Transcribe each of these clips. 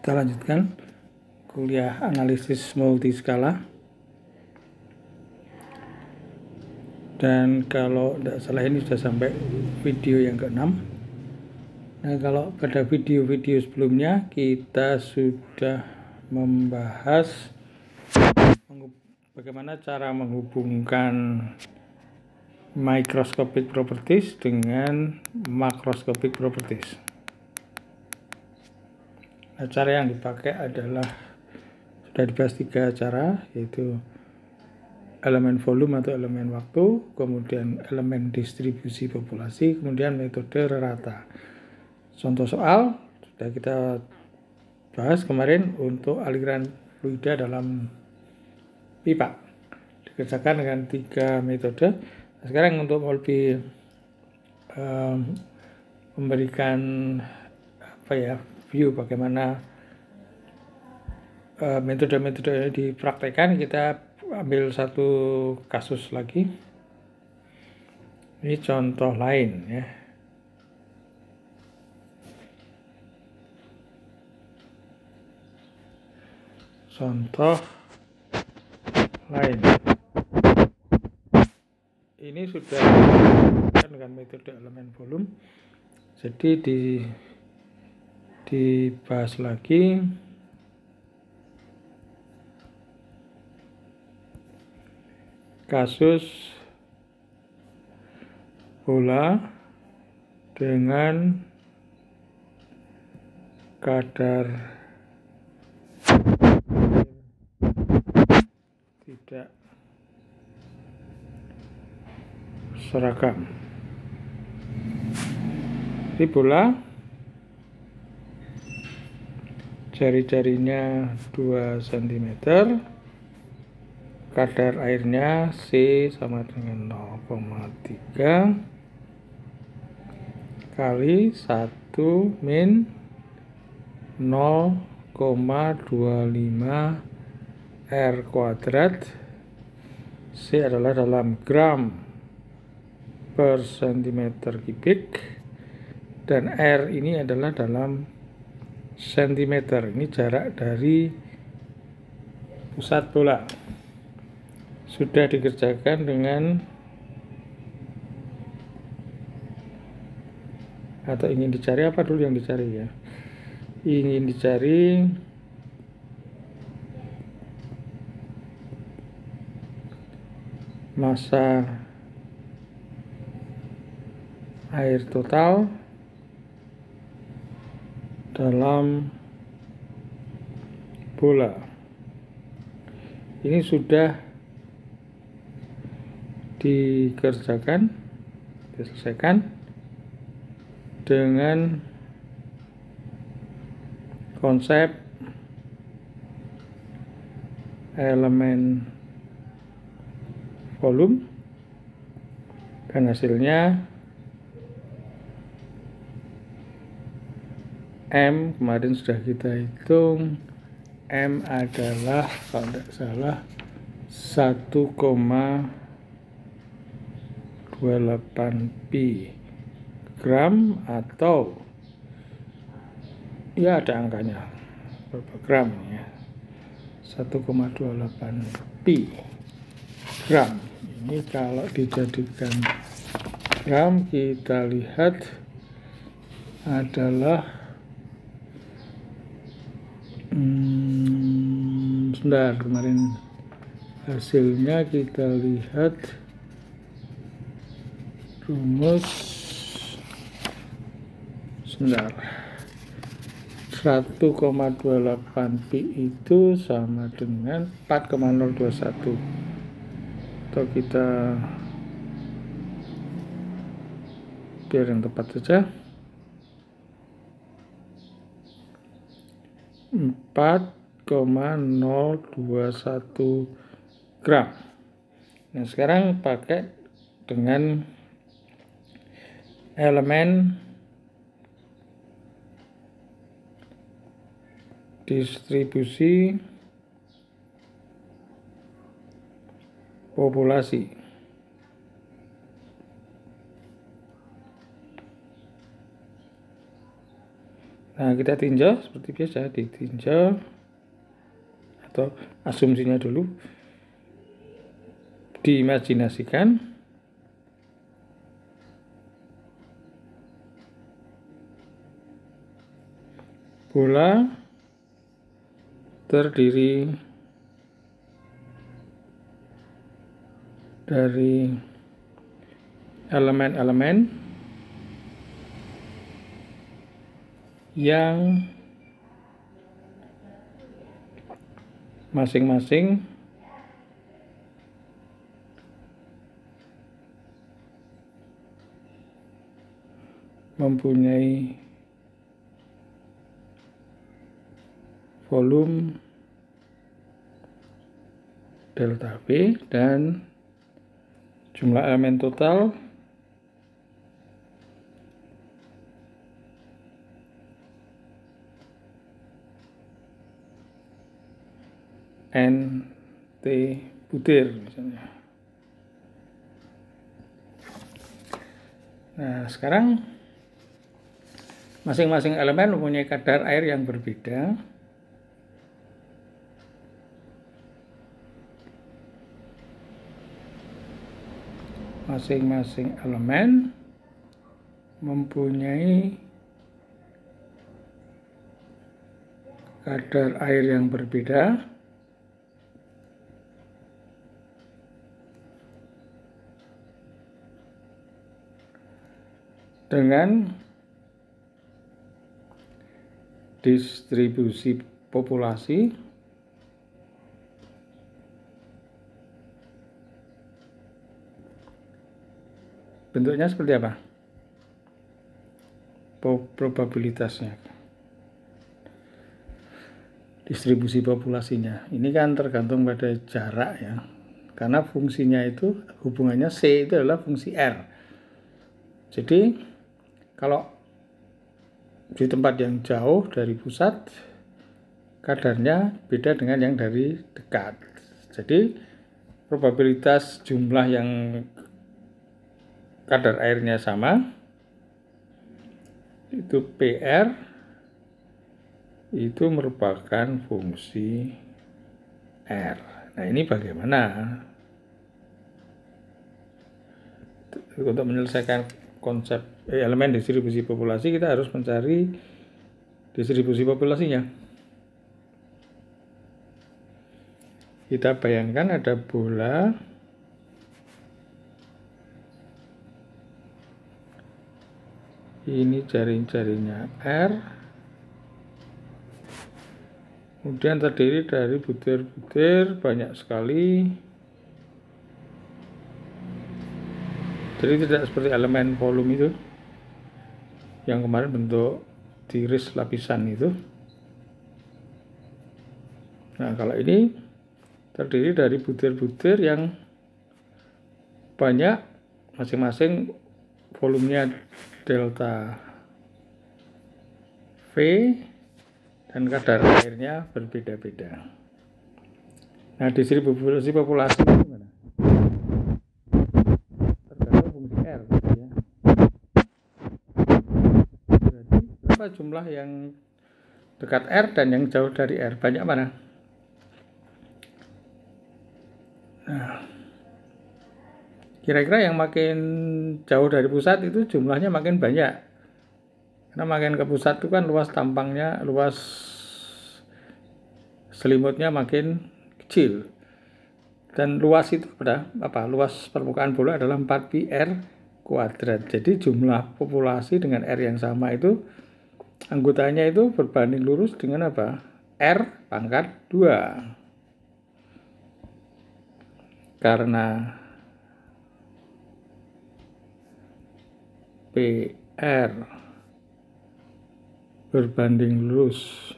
Kita lanjutkan kuliah analisis multiskala. Dan kalau tidak salah ini sudah sampai video yang ke-6. Nah, kalau pada video-video sebelumnya kita sudah membahas bagaimana cara menghubungkan microscopic properties dengan macroscopic properties. Nah, cara yang dipakai adalah sudah dibahas 3 cara, yaitu elemen volume atau elemen waktu, kemudian elemen distribusi populasi, kemudian metode rata. Contoh soal sudah kita bahas kemarin untuk aliran fluida dalam pipa, dikerjakan dengan 3 metode. Nah, sekarang untuk lebih memberikan view bagaimana metode-metode ini dipraktekkan, kita ambil satu kasus lagi. Ini contoh lain ya. Contoh lain. Ini sudah dengan metode elemen volume. Jadi dibahas lagi. Kasus bola dengan kadar tidak seragam. Di bola jari-jarinya 2 cm, kadar airnya C sama dengan 0,3 kali 1 min 0,25 R kuadrat. C adalah dalam gram per centimeter kubik dan R ini adalah dalam sentimeter. Ini jarak dari pusat bola. Sudah dikerjakan dengan atau ingin dicari apa dulu yang dicari ya? Ingin dicari massa air total dalam bola. Ini sudah dikerjakan, diselesaikan dengan konsep elemen volume, dan hasilnya M kemarin sudah kita hitung. M adalah kalau tidak salah 1,28 pi gram, atau ya ada angkanya berapa gram ya, 1,28 pi gram. Ini kalau dijadikan gram kita lihat adalah sebentar, kemarin hasilnya kita lihat rumus sebentar. 1,28 pi itu sama dengan 4,021, atau kita biar yang tepat saja 4,021 gram. Nah, sekarang pakai dengan elemen distribusi populasi. Nah, kita tinjau seperti biasa, ditinjau atau asumsinya dulu, diimajinasikan bola terdiri dari elemen-elemen yang masing-masing mempunyai volume delta V dan jumlah elemen total NT butir misalnya. Nah, sekarang masing-masing elemen mempunyai kadar air yang berbeda. Masing-masing elemen mempunyai kadar air yang berbeda dengan distribusi populasi bentuknya seperti apa? Probabilitasnya, distribusi populasinya. Ini kan tergantung pada jarak ya. Karena fungsinya itu, hubungannya C itu adalah fungsi R. Jadi kalau di tempat yang jauh dari pusat, kadarnya beda dengan yang dari dekat. Jadi probabilitas jumlah yang kadar airnya sama itu PR itu merupakan fungsi R. Nah, ini bagaimana? Untuk menyelesaikan konsep elemen distribusi populasi, kita harus mencari distribusi populasinya. Kita bayangkan ada bola ini, jaring-jaringnya R, kemudian terdiri dari butir-butir banyak sekali. Jadi tidak seperti elemen volume itu yang kemarin bentuk tiris lapisan itu. Nah, kalau ini terdiri dari butir-butir yang banyak, masing-masing volumenya delta V dan kadar airnya berbeda-beda. Nah, distribusi populasi gimana? Tergantung fungsi R ya. Berarti berapa jumlah yang dekat R dan yang jauh dari R? Banyak mana? Nah, kira-kira yang makin jauh dari pusat itu jumlahnya makin banyak. Karena makin ke pusat itu kan luas tampangnya, luas selimutnya makin kecil. Dan luas itu apa? Luas permukaan bola adalah 4 pi R kuadrat. Jadi jumlah populasi dengan R yang sama itu anggotanya itu berbanding lurus dengan apa? R pangkat 2. Karena PR berbanding lurus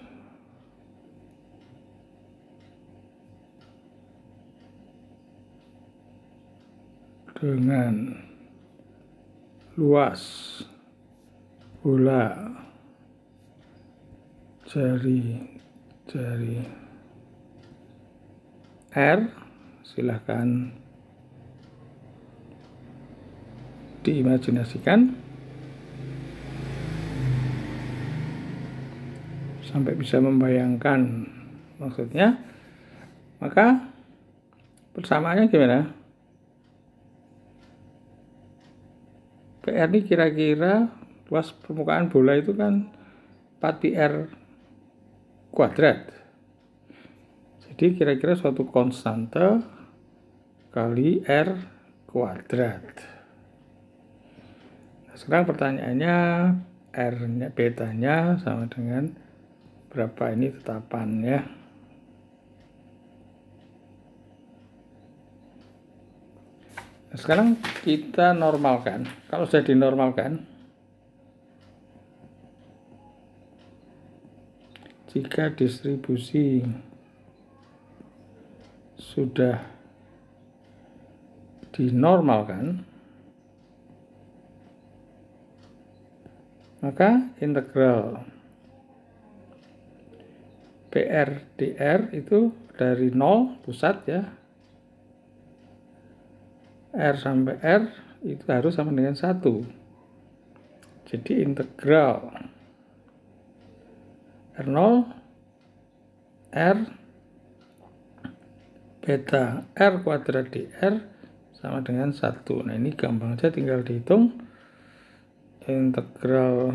dengan luas bola jari R, silahkan diimajinasikan. sampai bisa membayangkan maksudnya. Maka persamaannya gimana? PR ini kira-kira luas permukaan bola itu kan 4 PR kuadrat. Jadi kira-kira suatu konstante kali R kuadrat. Nah, sekarang pertanyaannya R-nya, betanya sama dengan berapa, ini tetapannya. Nah, sekarang kita normalkan. Kalau sudah dinormalkan, jika distribusi sudah dinormalkan, maka integral PR dr itu dari 0 pusat ya, R sampai R itu harus sama dengan 1. Jadi integral R0 R beta R kuadrat dr sama dengan 1. Nah, ini gampang saja, tinggal dihitung. Integral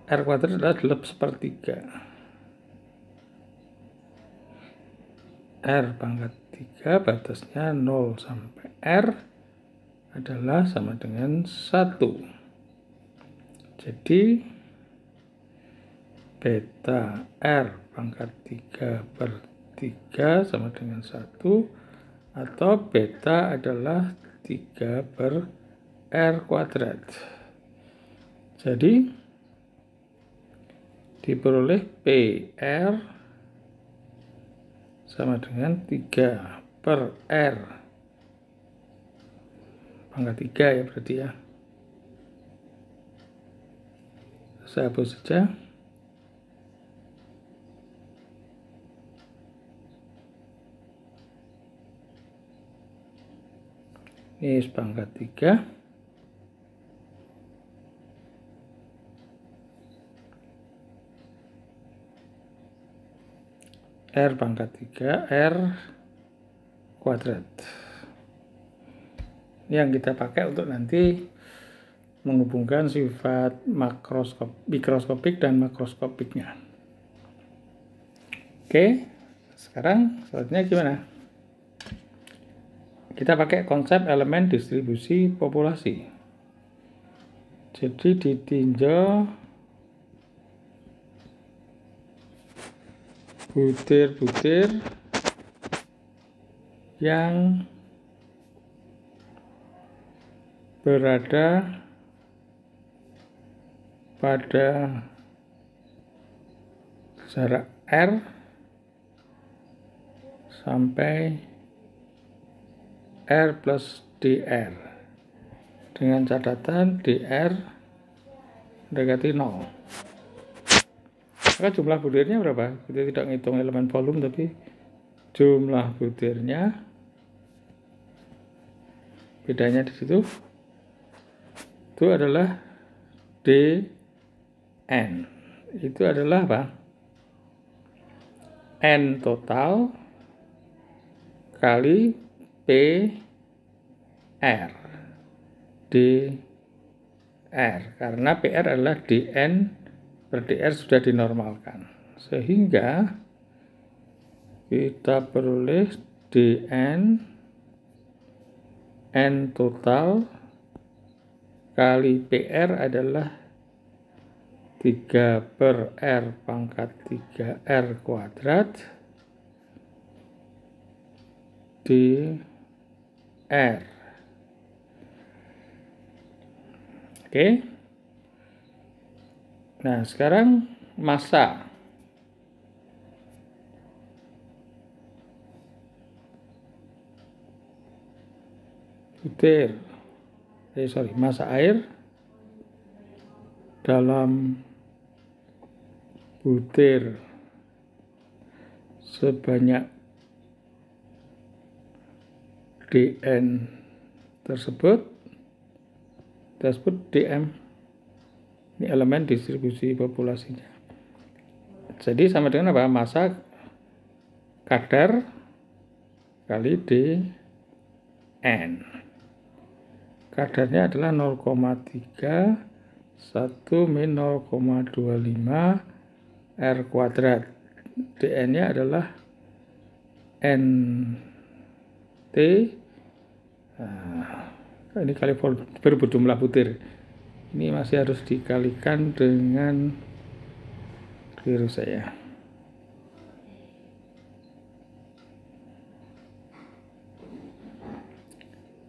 R kuadrat adalah 8/3. R pangkat 3 batasnya 0 sampai R adalah sama dengan 1. Jadi beta R pangkat 3/3 sama dengan 1, atau beta adalah 3/R kuadrat. Jadi diperoleh PR sama dengan 3/R pangkat 3 ya berarti ya. Saya hapus saja. Ini pangkat 3. R pangkat 3 R kuadrat. Ini yang kita pakai untuk nanti menghubungkan sifat mikroskopik dan makroskopiknya. Oke, sekarang selanjutnya gimana? Kita pakai konsep elemen distribusi populasi. Jadi ditinjau butir-butir yang berada pada jarak R sampai R plus dr, dengan catatan dr mendekati 0. Maka jumlah butirnya berapa? Kita tidak ngitung elemen volume, tapi jumlah butirnya, bedanya di situ, itu adalah dn. Itu adalah apa? N total kali PR dr, karena PR adalah dn per dr sudah dinormalkan, sehingga kita peroleh dn n total kali PR adalah 3/R pangkat 3R kuadrat dr. Oke. Nah, sekarang massa. Massa air dalam butir sebanyak dn tersebut kita sebut dm. Ini elemen distribusi populasinya. Jadi sama dengan apa? Massa kadar kali dN. Kadarnya adalah 0,3 1 min 0,25 R kuadrat. dN-nya adalah NT. Nah, ini kali berjumlah butir. Ini masih harus dikalikan dengan keliru saya.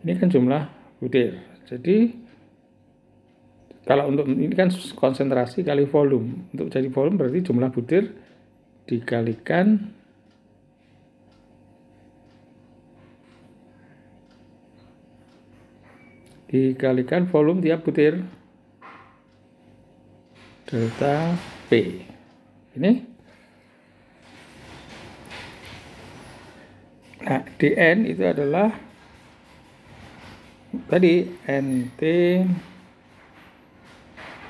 Ini kan jumlah butir. Jadi kalau untuk ini kan konsentrasi kali volume. Untuk jadi volume berarti jumlah butir dikalikan volume tiap butir, delta P. Ini. Nah, dN itu adalah tadi NT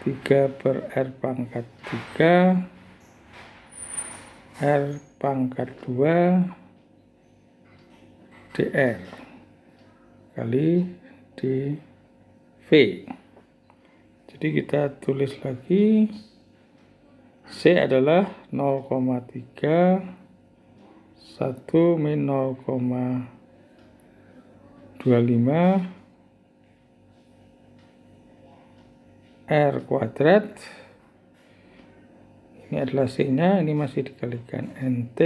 3 per R pangkat 3 R pangkat 2 dR kali dV. Jadi kita tulis lagi, C adalah 0,3 1 min 0,25 R kuadrat. Ini adalah C-nya, ini masih dikalikan NT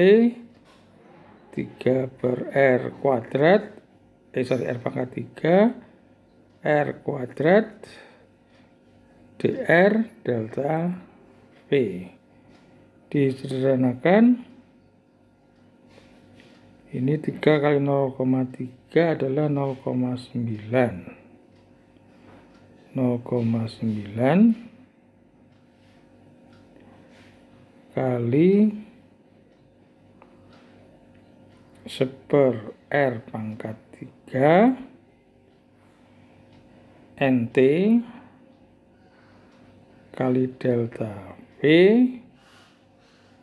3 per R kuadrat, R pangkat 3 R kuadrat dR delta V. Disederhanakan, ini 3 kali 0,3 adalah 0,9 kali 1/R pangkat 3 NT kali delta V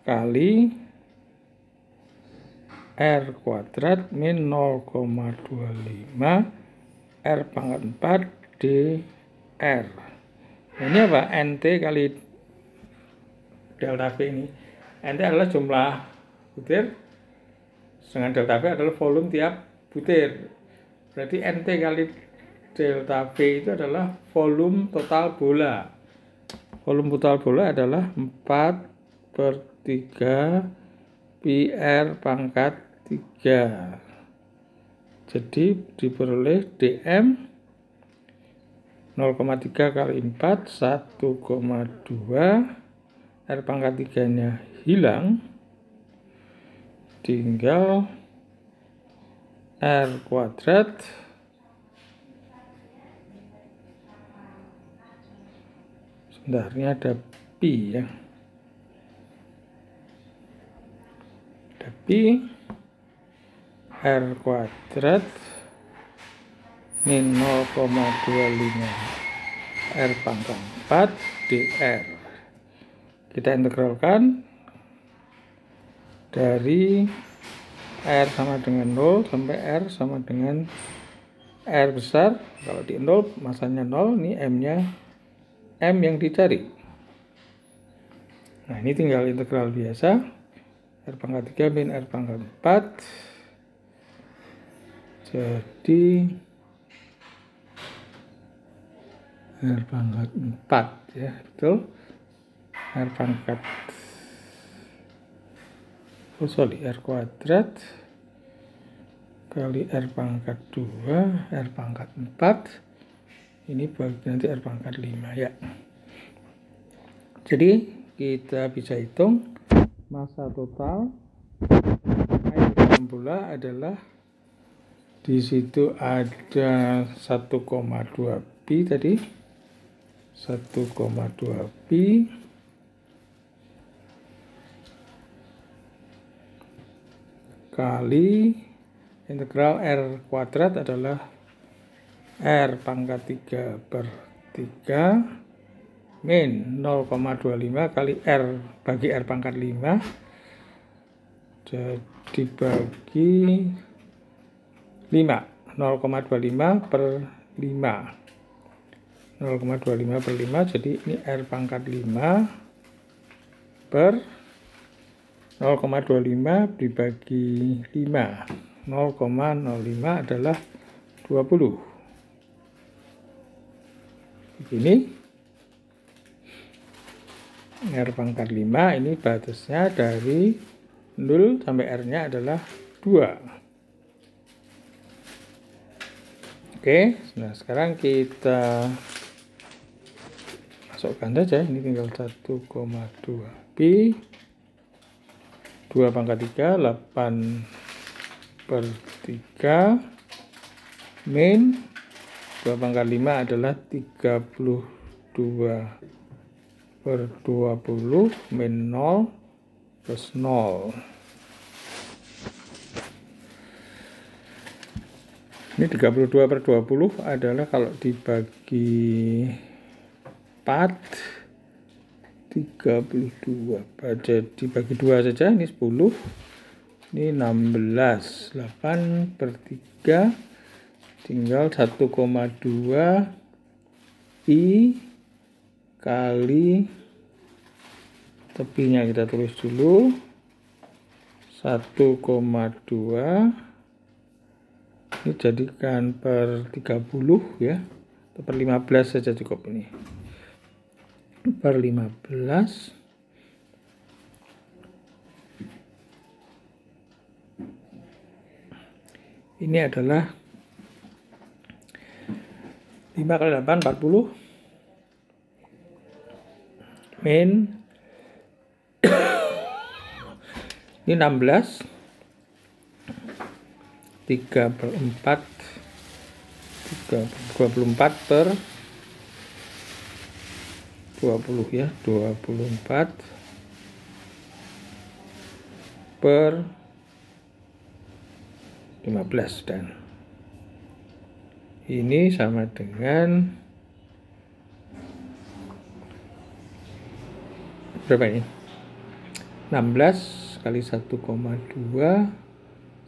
kali R kuadrat min 0,25 R pangkat 4 dR. Ini apa? NT kali delta V ini. NT adalah jumlah butir, dengan delta V adalah volume tiap butir. Berarti NT kali delta V itu adalah volume total bola. Volume total bola adalah 4/3 PR pangkat 3. Jadi diperoleh dm 0,3 kali 4 1,2 R pangkat 3-nya hilang, tinggal R kuadrat sebenarnya ada pi ya, ada pi R kuadrat min 0,25 R pangkat 4 dR. Kita integralkan dari R sama dengan 0 sampai R sama dengan R besar. Kalau di 0 masanya 0, ini M-nya M yang dicari. Nah, ini tinggal integral biasa. R pangkat 3 min R pangkat 4. Jadi R pangkat 4 ya, betul. R pangkat R kuadrat kali R pangkat 2 R pangkat 4, ini bagi nanti R pangkat 5 ya. Jadi kita bisa hitung massa total air dalam bola adalah, di situ ada 1,2 pi tadi, 1,2 pi kali integral R kuadrat adalah R pangkat 3/3 min 0,25 kali R bagi R pangkat 5, jadi bagi 5, 0,25 per 5, 0,25 per 5, jadi ini R pangkat 5 per 0,25 dibagi 5, 0,05 adalah 20. Begini, R pangkat 5 ini batasnya dari 0 sampai R-nya adalah 2. Oke, nah sekarang kita masukkan saja, ini tinggal 1,2 pi 2 pangkat 3, 8 per 3 min 2 pangkat 5 adalah 32 per 20 min 0 plus 0. Ini 32 per 20 adalah kalau dibagi 4, 32. Jadi dibagi 2 saja, ini 10. Ini 16. 8 per 3 tinggal 1,2 I kali tepinya kita tulis dulu 1,2, ini jadikan per 30 ya, atau per 15 saja cukup, ini per 15. Ini adalah 5 kali 8, 40 min ini 16, 3 per 4, 24 per 20 ya, 24 per 15, dan ini sama dengan berapa ini? 16 kali 1,2,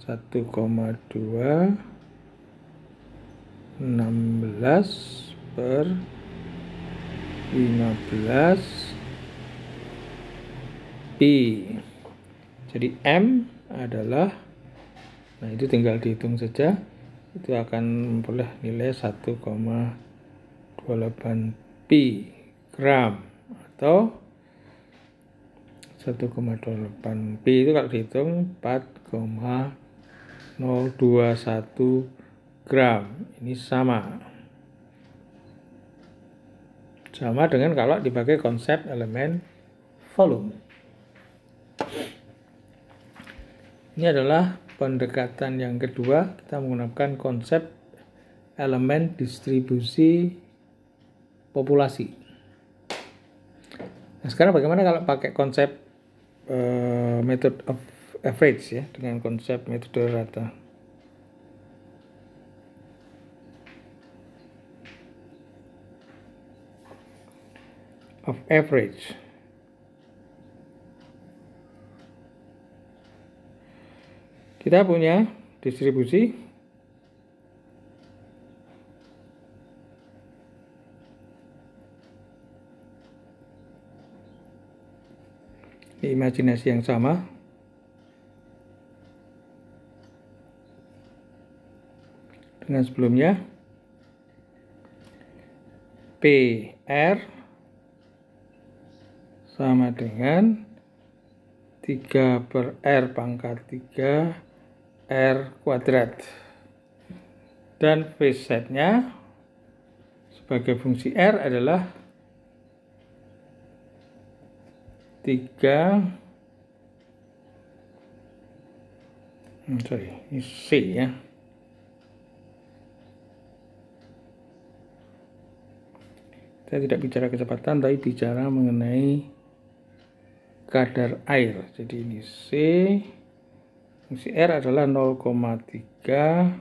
1,2 16 per 15 pi. Jadi M adalah, nah itu tinggal dihitung saja, itu akan memperoleh nilai 1,28 pi gram, atau 1,28 pi itu kalau dihitung 4,021 gram. Ini sama dengan kalau dipakai konsep elemen volume. Ini adalah pendekatan yang kedua, kita menggunakan konsep elemen distribusi populasi. Nah, sekarang bagaimana kalau pakai konsep method of average ya, dengan konsep metode rata. Of average. Kita punya distribusi di imajinasi yang sama. Dengan sebelumnya, PR sama dengan 3 per R pangkat 3 R kuadrat. Dan phase setnya sebagai fungsi R adalah 3, ini C ya. Saya tidak bicara kecepatan, tapi bicara mengenai kadar air. Jadi ini C, fungsi R adalah 0,3,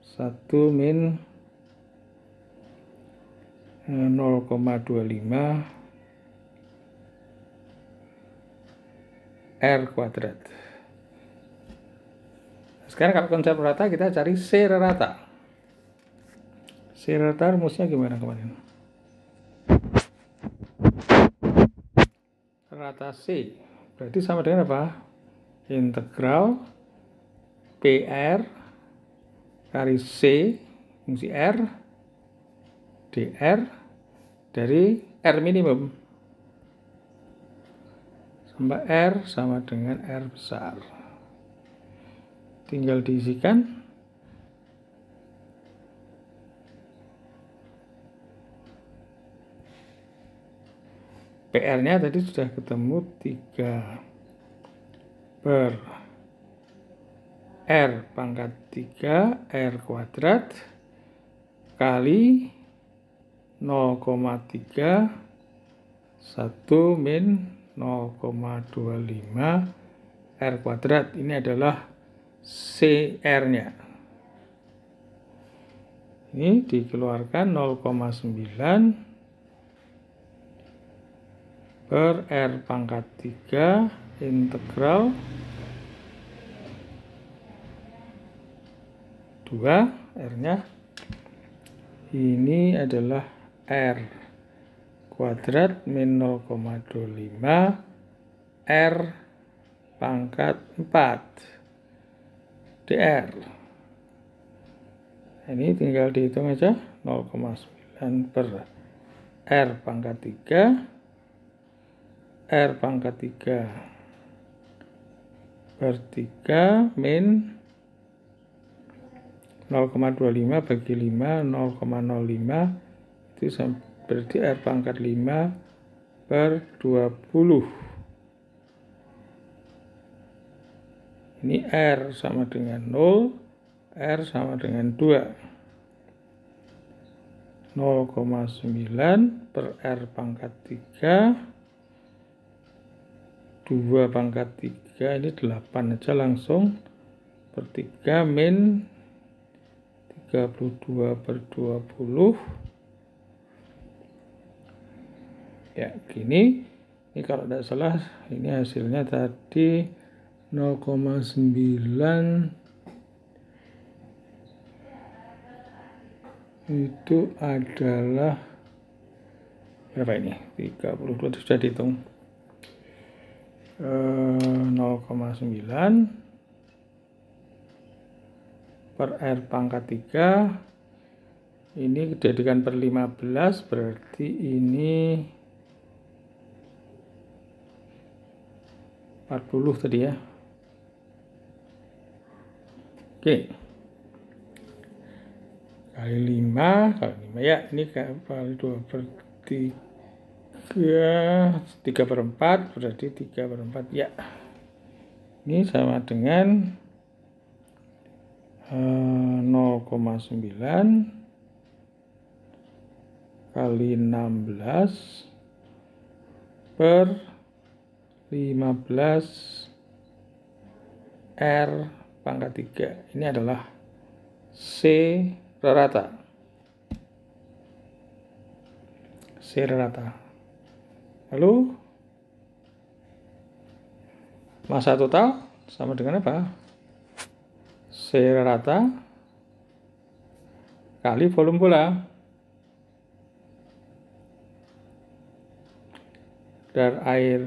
1 min 0,25 R kuadrat. Sekarang kalau konsep rata kita cari C rata. C rata rumusnya gimana kemarin? Rata C berarti sama dengan apa? Integral PR kali C fungsi R dr dari R minimum sampai R sama dengan R besar. Tinggal diisikan. PR-nya tadi sudah ketemu 3 per R pangkat 3 R kuadrat kali 0,3 1 min 0,25 R kuadrat. Ini adalah CR-nya. Ini dikeluarkan 0,9 per R pangkat 3 integral 2 R-nya. Ini adalah R kuadrat min 0,25 R pangkat 4 dr. Ini tinggal dihitung aja 0,9 per R pangkat 3 R pangkat 3 per 3 min 0,25 bagi 5 0,05 itu berarti R pangkat 5 per 20. Ini R sama dengan 0, R sama dengan 2. 0,9 per R pangkat 3 2 pangkat 3 ini 8 aja langsung per 3 min 32 per 20 ya gini. Ini kalau tidak salah ini hasilnya tadi 0,9 itu adalah berapa ini? 32 sudah dihitung 0,9 per R pangkat 3 ini dijadikan per 15 berarti ini 40 tadi ya. Oke, kali 5 ya ini kali 2 per 3 3 per 4 berarti 3 per 4 ya. Ini sama dengan 0,9 kali 16 per 15 R pangkat 3. Ini adalah C rata. C rata. Lalu massa total sama dengan apa? C rata kali volume bola. Dar air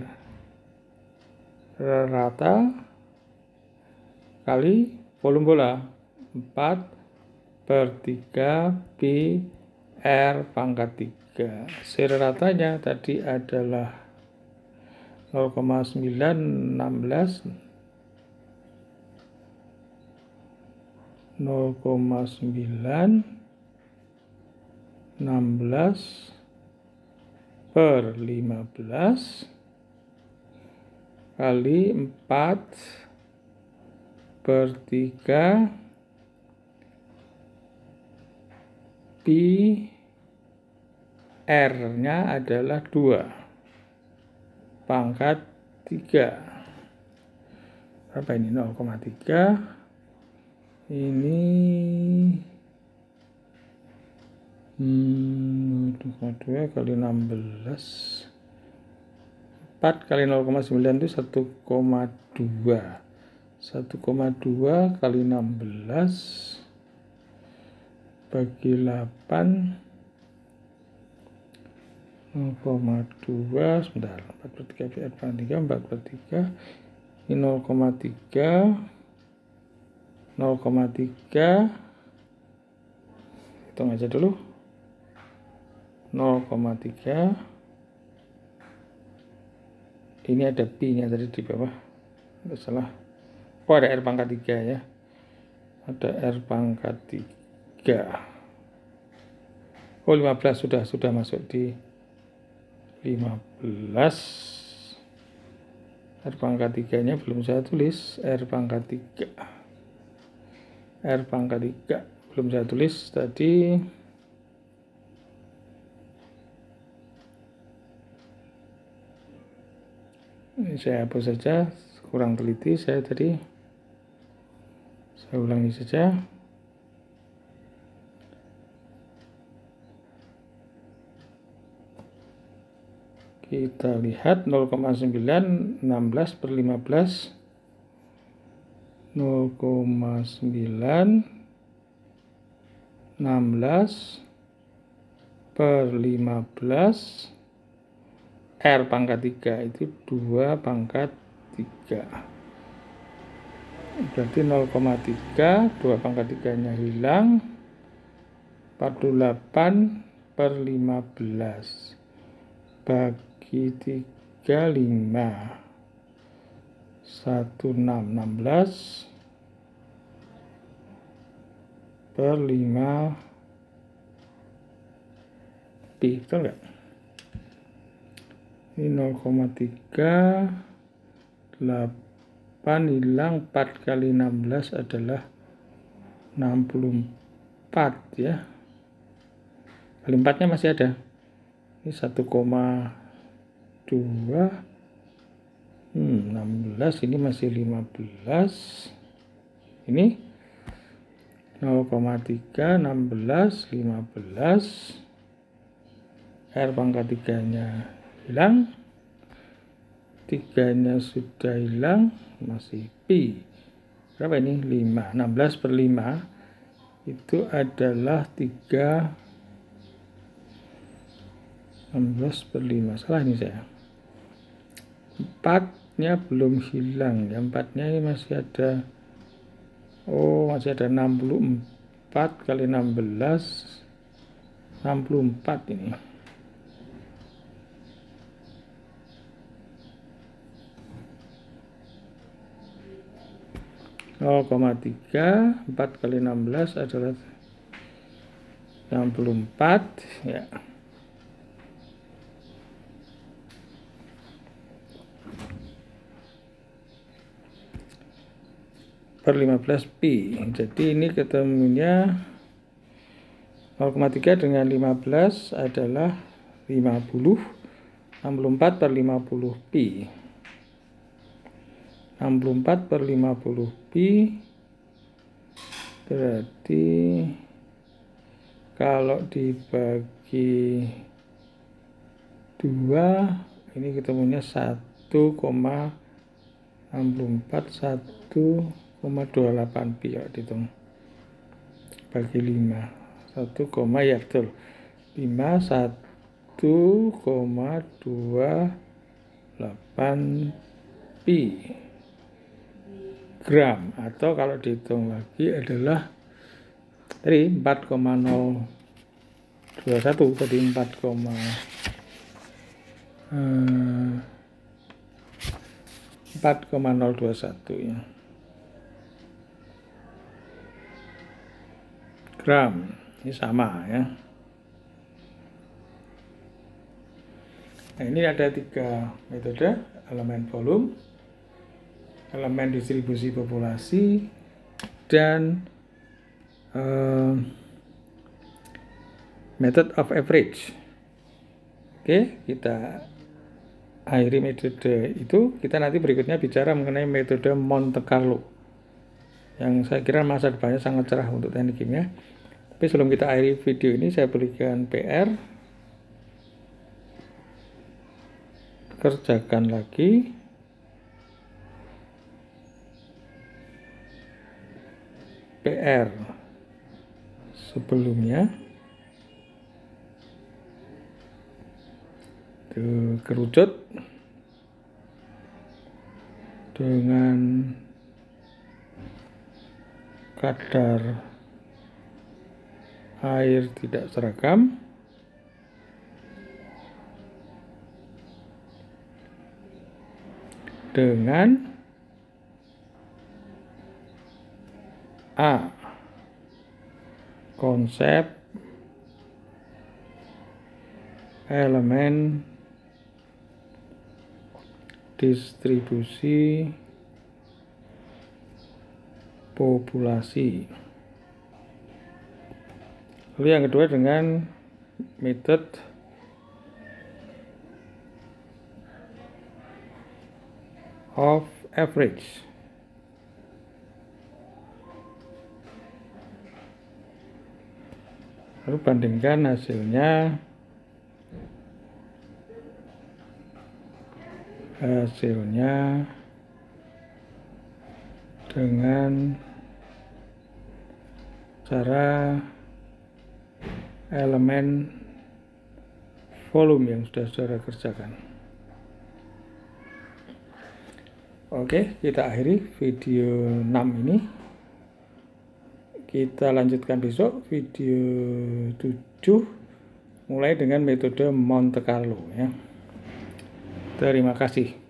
rata kali volume bola 4 per 3 pi R pangkat 3. C ratanya tadi adalah 0,916 per 15 kali 4 per 3 pi R-nya adalah 2 pangkat 3. Berapa ini? 0,3. Ini 2 kali 16. 4 kali 0,9 itu 1,2. 1,2 kali 16 bagi 8, 0,2, sebentar, 4/3 PR pangkat 3, 4/3, ini 0,3, 0,3, hitung aja dulu, 0,3, ini ada P-nya tadi di bawah, nggak salah, oh ada R pangkat 3 ya, ada R pangkat 3, oh 15 sudah masuk di 15. R pangkat 3 nya belum saya tulis, R pangkat 3 belum saya tulis tadi. Ini saya hapus saja, kurang teliti saya tadi, saya ulangi saja. Kita lihat 0,9, 16/15, 0,9 16/15, R pangkat 3 itu 2 pangkat 3. Berarti 0,3, 2 pangkat 3 nya hilang, 48/15 bagi 3, 5, 16 per 5 Pi, betul nggak? Ini 0,3, 8 hilang, 4 kali 16 adalah 64 ya. Kali 4 nya masih ada. Ini 1,2, 16, ini masih 15, ini 0,3, 16, 15, R pangkat 3 nya hilang, 3 nya sudah hilang, masih Pi. Berapa ini? 5, 16/5 itu adalah 3, 16/5, salah ini saya. 4-nya belum hilang ya, 4-nya ini masih ada, masih ada 64 kali 16, 64 ini. (0,3) 4 kali 16 adalah 64 ya. Per 15 Pi. Jadi ini ketemunya 0,3 dengan 15 adalah 50. 64 per 50 Pi. 64 per 50 Pi berarti kalau dibagi 2 ini ketemunya 1,64, 1,28 Pi ya, dihitung bagi 5, 1, ya betul, 5, 1,28 Pi gram, atau kalau dihitung lagi adalah tadi 4,021 tadi 4,021 ya gram, ini sama ya. Nah, ini ada 3 metode: elemen volume, elemen distribusi populasi, dan method of average. Oke, kita akhiri metode itu. Kita nanti berikutnya bicara mengenai metode Monte Carlo, yang saya kira masa depannya sangat cerah untuk teknik kimia. Tapi sebelum kita akhiri video ini, saya berikan PR. Kerjakan lagi. PR sebelumnya. Itu kerucut dengan kadar air tidak seragam. Dengan A. Konsep elemen distribusi populasi. Lalu yang kedua dengan method of average. Lalu bandingkan hasilnya dengan cara elemen volume yang sudah saudara kerjakan. Oke, kita akhiri video 6 ini. Kita lanjutkan besok video 7 mulai dengan metode Monte Carlo ya. Terima kasih.